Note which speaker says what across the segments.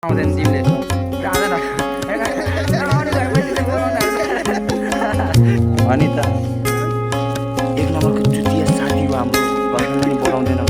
Speaker 1: आउँदैन तिमीले आउँदैन अनि त एक नम्बरको जुतिया साथी हो हाम्रो घरमा पनि बोलाउँदैन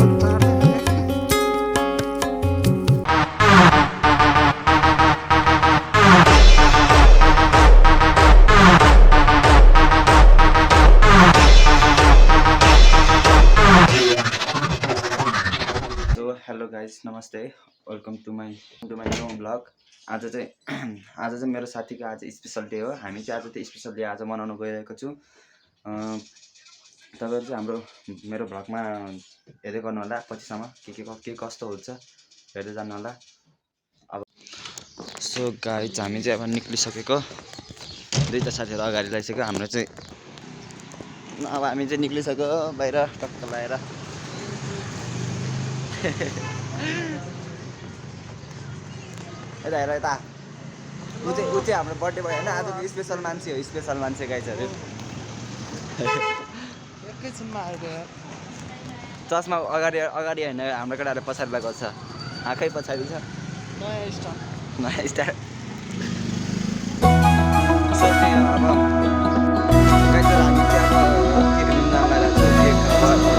Speaker 1: हेलो गाइस नमस्ते welcome to my new blog आज चाहिँ मेरो साथीको आज स्पेसल डे हो हामी चाहिँ आज त्यो स्पेसल डे आज मनाउन गइरहेको छु तपाईहरु चाहिँ हाम्रो मेरो ब्लगमा हेर्दै गर्नु होला पछिसम्म के कस्तो हुन्छ हेर्दै जानु होला अब सो गाइस हामी चाहिँ अब निक्लिसकेको दुईटा साथीहरु अगाडि लागिसक्यो हाम्रो चाहिँ अब हामी चाहिँ निक्लिसक्यो बाहिर टक्क लाएर यता हेर यता ऊ चाहिँ हाम्रो बर्थडे भयो होइन आज स्पेसल मान्छे हो स्पेसल मान्छे गाइजहरू
Speaker 2: एकैछिनमा आइदियो
Speaker 1: चस्मा अगाडि होइन हाम्रो केटाहरू पछाडि लगाएको छ आँखै पछाडि छ
Speaker 2: नयाँ स्टार
Speaker 1: सो चाहिँ अब गाइजहरू हामी चाहिँ अब केक जान लागेको छ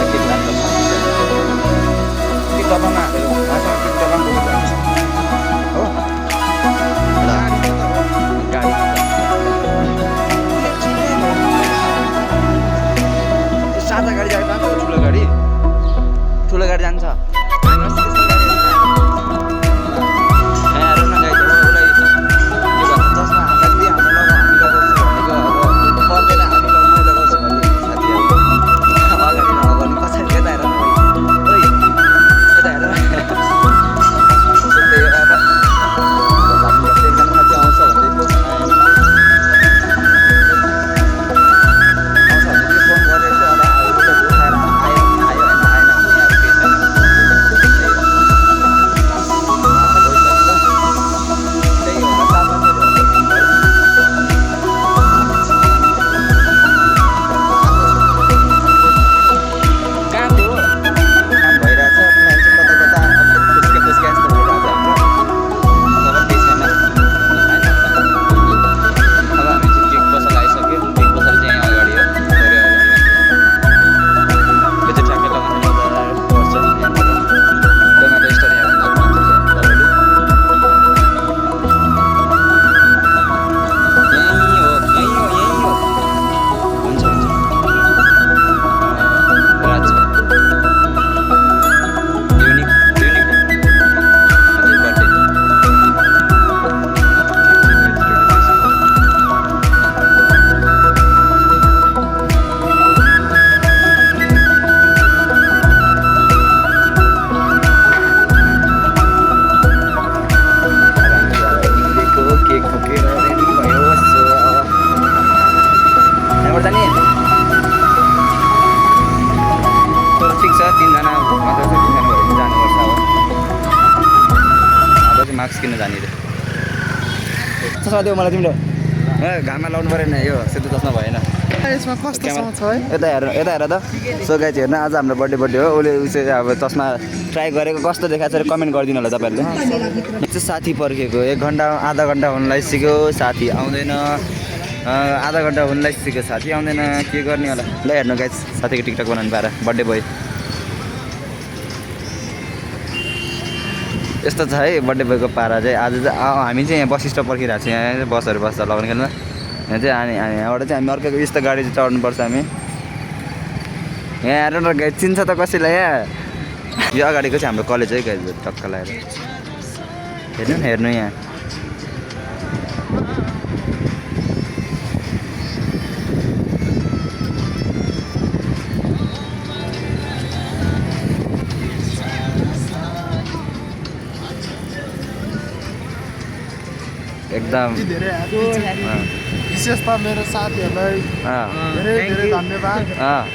Speaker 1: केक लाग्छ केक डब्बामा हालेर उहाँसँग केक डब्बामा बोकेर हो गाडी सादा गाडी जान्छ ठुलो गाडी जान्छ मास्क किन जाने रे चस्मा देऊ मलाई तिमीले घाममा लाउनु परेन यो सेतो चस्मा भएन
Speaker 2: यसमा कस्तो छ है
Speaker 1: यता हेर त सो गाइज हेर्न आज हाम्रो बर्थडे हो उसले अब चस्मा ट्राई गरेको कस्तो देखाएको छ कमेन्ट गरिदिनु होला तपाईँहरूले चाहिँ साथी पर्खेको 1 घन्टा आधा घन्टा हुन लागिसक्यो साथी आउँदैन आधा घन्टा हुन लागिसक्यो साथी आउँदैन के गर्ने होला ल हेर्नु गाइज साथीको टिकटक बनाउनु पाएर बर्थडे बोय यस्तो छ है बर्थडे बोयको पारा चाहिँ आज चाहिँ हामी चाहिँ यहाँ बस स्टप पर्खिरहेको छौँ यहाँ बसहरू बस्छ लगाउने खेल्न यहाँ चाहिँ यहाँबाट चाहिँ हामी अर्को यस्तो गाडी चाहिँ चढ्नुपर्छ हामी यहाँ हेर न गाइज चिन्छ त कसैलाई यहाँ यो अगाडिको चाहिँ हाम्रो कलेज है गाइज टक्क लगाएर हेर्नु यहाँ एकदम
Speaker 2: विशेष त मेरो साथीहरूलाई धेरै धेरै धन्यवाद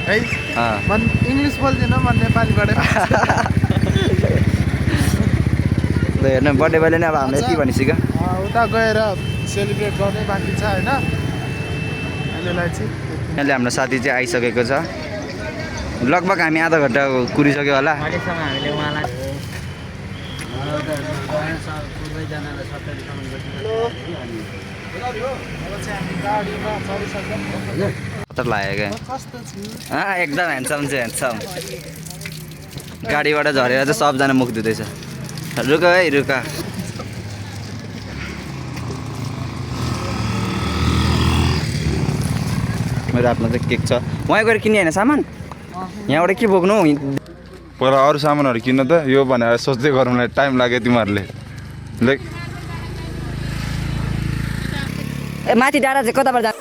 Speaker 2: है म इङ्ग्लिस बोल्दिनँ म नेपालीबाट
Speaker 1: ल हेर्नु बर्थडे बोयले नै अब हामीलाई के भनिसक्यो
Speaker 2: उता गएर सेलिब्रेट गर्नै बाँकी छ होइन अहिलेलाई चाहिँ
Speaker 1: यहाँले हाम्रो साथी चाहिँ आइसकेको छ लगभग हामी आधा घन्टा कुरिसक्यो होला
Speaker 3: अहिलेसम्म हामीले उहाँलाई सबैजनालाई 70 सम्म
Speaker 2: हेलो अब चाहिँ हामी गाडीमा चढिसक्यौँ
Speaker 1: कता लाग्यो क्या
Speaker 2: कस्तो छु
Speaker 1: एकदम ह्यान्डसम चाहिँ ह्यान्डसम गाडीबाट झरेर चाहिँ सबजना मुख धुँदैछ रुक है रुक मेरो हातमा चाहिँ केक छ वहाँ गएर किने होइन सामान यहाँबाट के बोक्नु
Speaker 4: पहिला अरू सामानहरू किन्न त यो भनेर सोच्दै गरौँलाई टाइम लाग्यो तिमीहरूले लेख
Speaker 5: ए माथि डाँडा चाहिँ कताबाट जा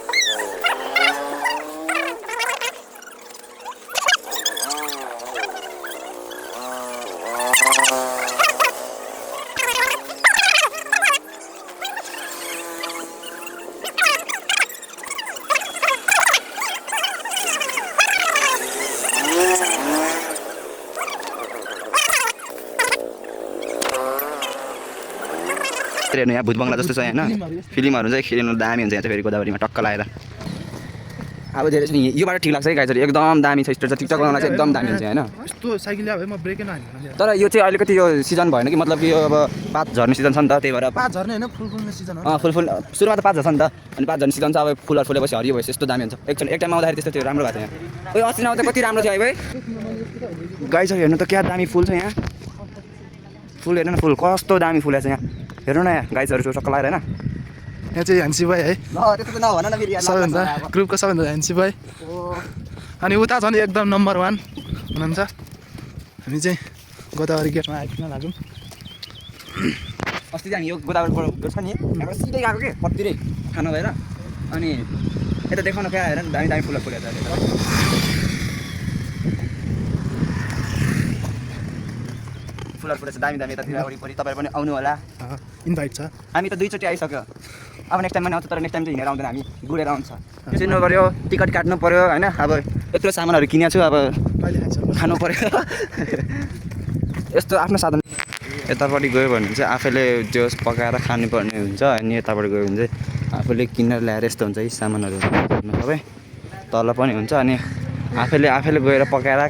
Speaker 1: हेर्नु यहाँ भूत बङ्गला जस्तो छ होइन फिल्महरू चाहिँ खेल्नु दामी हुन्छ यहाँ चाहिँ फेरि गोदावरीमा टक्क लगाएर अब धेरै छ नि योबाट ठिक लाग्छ है गाइजहरू एकदम दामी छ स्टेट छ टिकटक बनाउन चाहिँ एकदम दामी हुन्छ होइन
Speaker 2: यस्तो साइकल ल्यायो म ब्रेकै नहाल्नु
Speaker 1: तर यो चाहिँ अलिकति यो सिजन भएन कि मतलब कि यो अब पात झर्ने सिजन छ नि त त्यही भएर
Speaker 2: पाँच झर्ने होइन फुल फुल्ने सिजन हो
Speaker 1: फुल सुरुमा त पात झर्छ नि त अनि पात झर्ने सिजन चाहिँ अब फुलहरू फुलेपछि हरियो भएपछि यस्तो दामी हुन्छ एक टाइम आउँदाखेरि त्यस्तो थियो राम्रो भएको थियो यहाँ ओइ अस्ति आउँदा कति राम्रो थियो है भाइ गाइजहरू हेर्नु त क्या दामी फुल छ यहाँ फुल हेर्नु न फुल कस्तो दामी फुलेको छ यहाँ हेर्नु न यहाँ गाइजहरू टक्क लगाएर होइन
Speaker 2: यहाँ चाहिँ ह्यान्सी भाइ है
Speaker 1: त्यस्तो त नभन न फेरि
Speaker 2: सबैभन्दा ग्रुपको सबैभन्दा ह्यान्सी भाइ अनि उता झन् एकदम नम्बर 1 हुनुहुन्छ हामी चाहिँ गोदावरी गेटमा आइपुग्न लाग्यौँ
Speaker 1: अस्ति हामी यो गोदावरीबाट गएको छ नि यहाँबाट सिधै गएको के कतिरै खानु भएर अनि यता देखाउन क्या हेर दामी दामी फुलहरू फुलेको छ फुलहरू फुलेको छ दामी दामी यतातिर वरिपरि तपाईँहरू पनि आउनु होला
Speaker 2: इन्भाइट छ
Speaker 1: हामी त 2 चोटि आइसक्यो अब नेक्स्ट टाइम पनि आउँछ तर नेक्स्ट टाइम चाहिँ हिँडेर आउँदैन हामी गुडेर आउँछ चिन्नु पऱ्यो टिकट काट्नु पऱ्यो होइन अब यत्रो सामानहरू किनेको छु अब
Speaker 2: कहिले खाइसक्यो
Speaker 1: खानु पऱ्यो यस्तो आफ्नो साधन यतापट्टि गयो भने चाहिँ आफैले त्यो पकाएर खानुपर्ने हुन्छ अनि यतापट्टि गयो भने चाहिँ आफूले किनेर ल्याएर यस्तो हुन्छ है सामानहरू सबै तल पनि हुन्छ अनि आफैले गएर पकाएर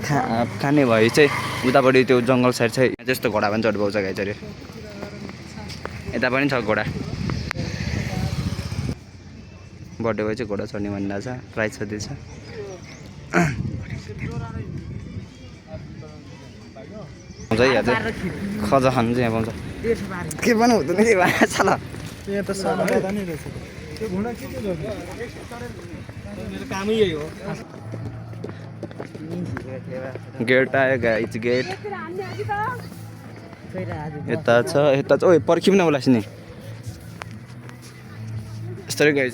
Speaker 1: खाने भए चाहिँ उतापट्टि त्यो जङ्गल साइड चाहिँ त्यस्तो घोडा पनि चढ पाउँछ गाइजहरू यता पनि छ घोडा बर्थडे भए चाहिँ घोडा चढ्ने भनिरहेको छ प्राइज छँदैछ पाउँछ है यहाँ चाहिँ खजा खानु चाहिँ यहाँ पाउँछ के पनि हुँदैन कि छ ल
Speaker 2: यहाँ त सानो दादा नै रहेछ त्यो घुँडा के गर्नु मेरो कामै यही हो
Speaker 1: गेट आयो गाइज गेट यता छ ओइ पर्खिम न उसलाई नि यस्तै गाइज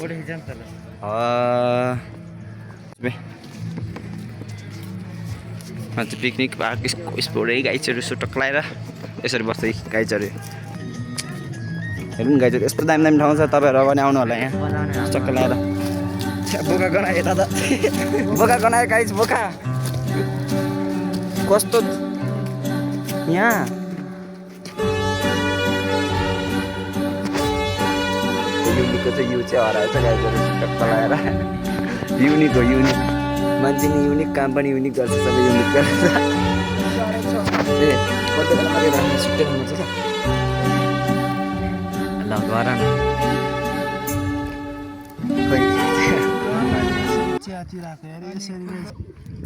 Speaker 1: चाहिँ पिकनिक पार्क स्पोर्टै गाइजहरू सुटक लगाएर यसरी बस्दै गाइजहरू हेर्नु नि गाइजहरू यस्तो दामी दामी ठाउँ छ तपाईँहरू पनि आउनु होला यहाँ चक्कर लगाएर बोका गनायो यता त बोका गनायो गाइज बोका कस्तो यहाँ युनिकको चाहिँ यु चाहिँ हराएछ गाइजहरू टक्क लगाएर युनिक हो युनिक मान्छे नि युनिक काम पनि युनिक गर्छ सबै युनिक गर्छ ए बर्थडे बेला मात्रै राम्रो छुट्टै खानु छ ल गर न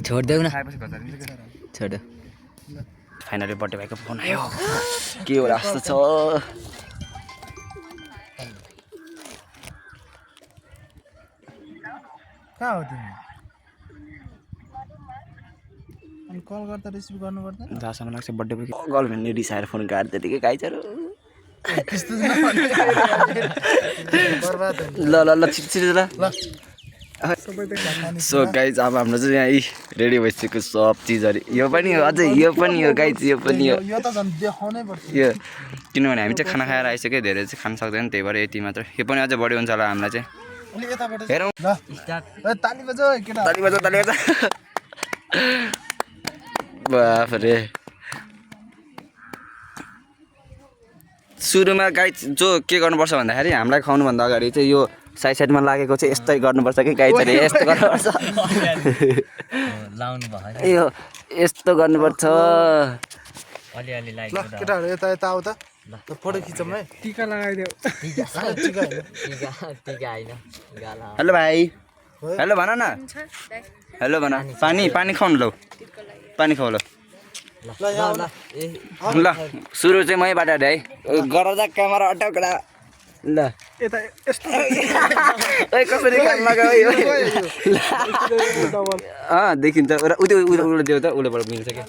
Speaker 1: छोडिदेऊ न छोड्यो फाइनली बर्थडे भाइको फोन आयो के हो जस्तो छ
Speaker 2: कहाँ हो तिमी अनि कल गर्दा रिसिभ गर्नु पर्दैन
Speaker 1: जहाँसम्म लाग्छ बर्थडे भाइको गर्लफ्रेन्डले रिसाएर फोन काट्दै थियो कि गाइजहरू ल छिटो ल सो गाइज अब हाम्रो चाहिँ यहाँ रेडी भइसक्यो सब चिजहरू यो पनि हो अझै यो पनि हो गाइज यो पनि हो
Speaker 2: यो त झन् देखाउनै पर्छ
Speaker 1: यो किनभने हामी चाहिँ खाना खाएर आइसक्यो धेरै चाहिँ खान सक्दैन त्यही भएर यति मात्र यो पनि अझै बढी हुन्छ होला हामीलाई चाहिँ
Speaker 2: अनि यताबाट
Speaker 1: हेरौँ
Speaker 2: ल ताली बजाऊ केटा
Speaker 1: ताली बजाऊ बाफ रे सुरुमा गाई जो के गर्नुपर्छ भन्दाखेरि हामीलाई खुवाउनुभन्दा अगाडि चाहिँ यो साइडमा लागेको चाहिँ यस्तै गर्नुपर्छ कि गाई चाहिँ यस्तो गर्नुपर्छ
Speaker 3: लाउनु भयो
Speaker 1: यो यस्तो गर्नुपर्छ
Speaker 3: अलिअलि लाइक
Speaker 2: ल केटाहरू यता यता आऊ त फोटो खिचौँ है टिका लगाइदेऊ टिका
Speaker 3: होइन गाला
Speaker 1: हेलो भाइ हेलो भन न हेलो भन पानी खाउनु लौ पानी खाऊ ल
Speaker 3: ल ल ए
Speaker 1: ल सुरु चाहिँ मैबाट है गराउँदा क्यामेरा अटाउ कडा ल
Speaker 2: यता यस्तो
Speaker 1: ओइ कसरी काम लगायो देखिन्छ उले देऊ त उलेबाट मिल्छ क्या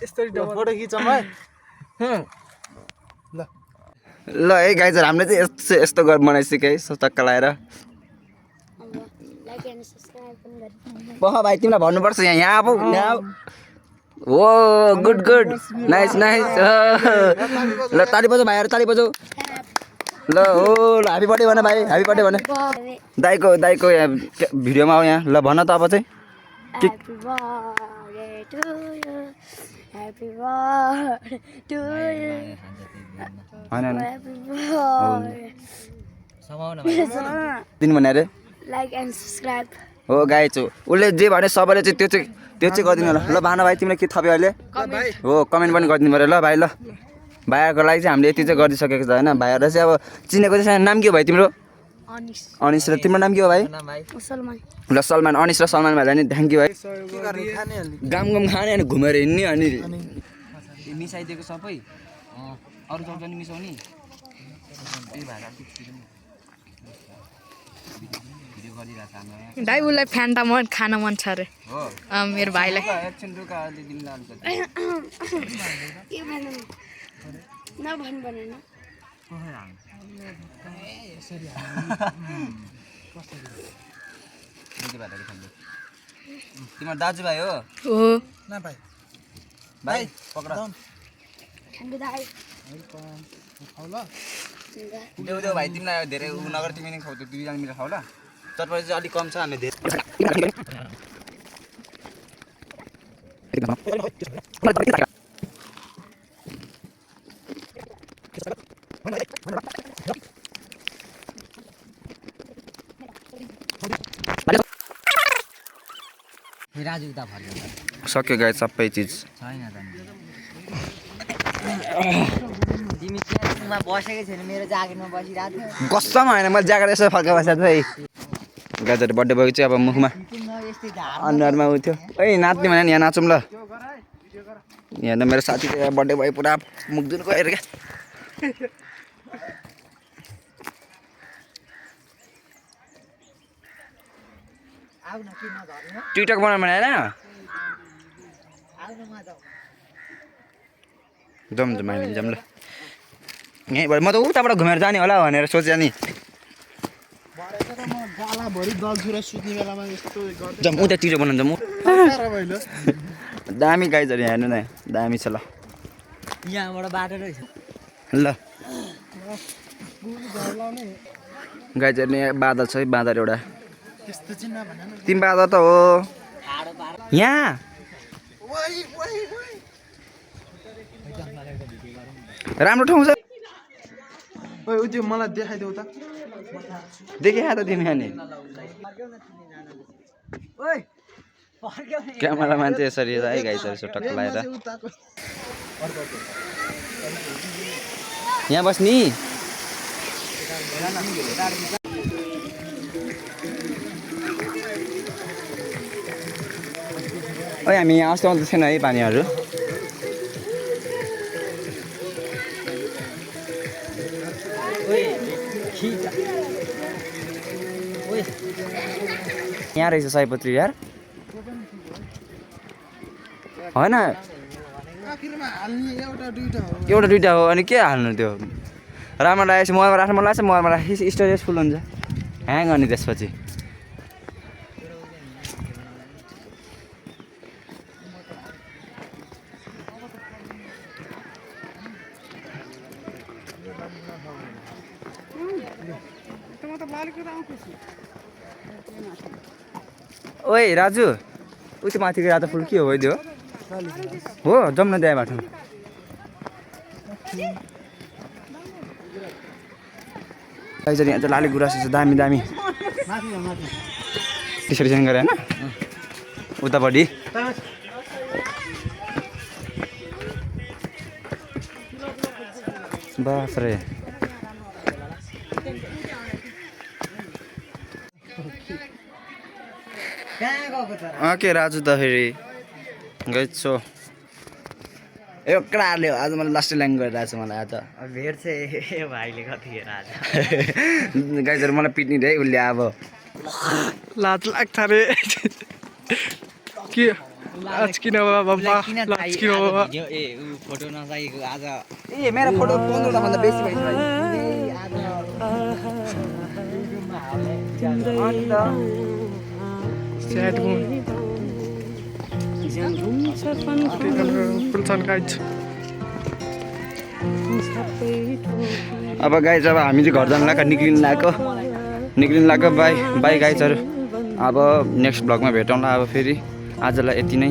Speaker 2: यस्तरी फोटो खिचौँ है ल
Speaker 1: ल है गाइजहरू हामीले चाहिँ यस्तो यस्तो गरेर बनाइसक्यो है चक्क लगाएर बह भाइ तिमीलाई भन्नुपर्छ यहाँ अब यहाँ हो गुड गुड नाइस नाइस ल ताली बजाऊ भाइहरू ताली बजाऊ ल हो ल ह्याप्पी बर्थडे भन भाइ ह्याप्पी बर्थडे भन दाइको यहाँ भिडियोमा आऊ यहाँ ल भन त अब चाहिँ दिन भने अरे
Speaker 6: लाइक एन्ड सब्सक्राइब
Speaker 1: हो गाइज हो उसले जे भने सबैले चाहिँ त्यो चाहिँ गरिदिनु ल ल भानु भाइ तिमीले के थप्यो अहिले हो कमेन्ट पनि गरिदिनु पऱ्यो ल भाइ ल भाइहरूको लागि चाहिँ हामीले यति चाहिँ गरिदिइसकेको छ होइन भाइहरू चाहिँ अब चिनेको चाहिँ नाम के हो भाइ तिम्रो अनिस र तिम्रो नाम के हो भाइ ल सलमान अनिस र सलमान भाइलाई नि थ्याङ्क यू भाइ गाम खाने अनि घुमेर हिँड्ने अनि मिसाइदिएको सबै अरू चौध नि मिसाउने
Speaker 7: दाइ उसलाई फ्यान्टा मन खान मन छ अरे मेरो भाइलाई
Speaker 1: तिम्रो दाजुभाइ हो भाइ पक्र देऊ देऊ भाइ तिमीलाई धेरै उ नगर तिमी नै खाऊ त्यो दुईजना मिलेर खाऊ ल चटपटी चाहिँ अलिक कम छ हामी धेरै
Speaker 3: राजु उता फर्क्यो
Speaker 1: सक्यो गाई सबै चिज
Speaker 3: छैन त तिमी चियामा बसेकै छैन मेरो जागिरमा बसिरहेको थियो
Speaker 1: कसम होइन मैले ज्याकेट यसो फर्का बसेको थिएँ गाजर बर्थडे भएको चाहिँ अब मुखमा अनुहारमा उ थियो ओइ नाच्ने भने यहाँ नाचौँ ल यहाँ त मेरो साथीको बर्थडे भयो पुरा मुख दुन गएर क्या टिकटक बनाउनु भने होइन जाउँ जाउँ हामी जाउँ ल यहीँबाट म त उताबाट घुमेर जाने होला भनेर सोचेँ नि जाउँ उता टिकटक बनाउनु जाउँ दामी गाइजहरू यहाँ हेर्नु न दामी छ ल
Speaker 3: यहाँबाट बाटो रहेछ
Speaker 1: ल गाइजहरू यहाँ बादल छ है बादल एउटा तिमी बादल त हो यहाँ राम्रो ठाउँ छ
Speaker 2: ओइ उ त्यो मलाई देखाइदेऊ त
Speaker 1: देखिहाल त तिमी अनि क्यामेराम्यान चाहिँ यसरी है गाइजहरू यसो टक्क लगाएर यहाँ बस्ने ओइ हामी यहाँ अस्ति आउँदै छैन है पानीहरू यहाँ रहेछ सयपत्री यार होइन एउटा दुइटा हो अनि के हाल्नु त्यो राम्रो लागेपछि मोबाइलमा राख्नु मन लाग्छ मोबाइलमा राखेपछि स्टोरेज फुल हुन्छ ह्याङ गर्ने त्यसपछि ओइ राजु उ त्यो माथिको रातो फुल के हो त्यो हो जाउँ न त्यहाँबाट यहाँ चाहिँ लाली गुराँस छ दामी दामी त्यसरी चाहिँ गरे होइन उतापट्टि बाफ्रे के राजु त फेरि गइछो एउटाले आज मैले लास्ट ल्याङ गरिरहेको छु मलाई आज
Speaker 3: भेट्छ ए भाइले कतिखेर आज
Speaker 1: गाइजहरू मलाई पिट्ने रे उसले अब
Speaker 2: लाज लाग्छ रे के लाज किन बाबा लाज किन बाबा
Speaker 3: ए ऊ फोटो नचाहिएको आज
Speaker 1: ए मेरो फोटो 15 भन्दा बेसी भइसक्यो
Speaker 2: स्याड मुन फुलसन गाइज
Speaker 1: अब गाइज अब हामी चाहिँ घर जानु लाग्यो निक्लिनु लाग्यो बाई बाई गाइजहरू अब नेक्स्ट ब्लगमा भेटौँला अब फेरि आजलाई यति नै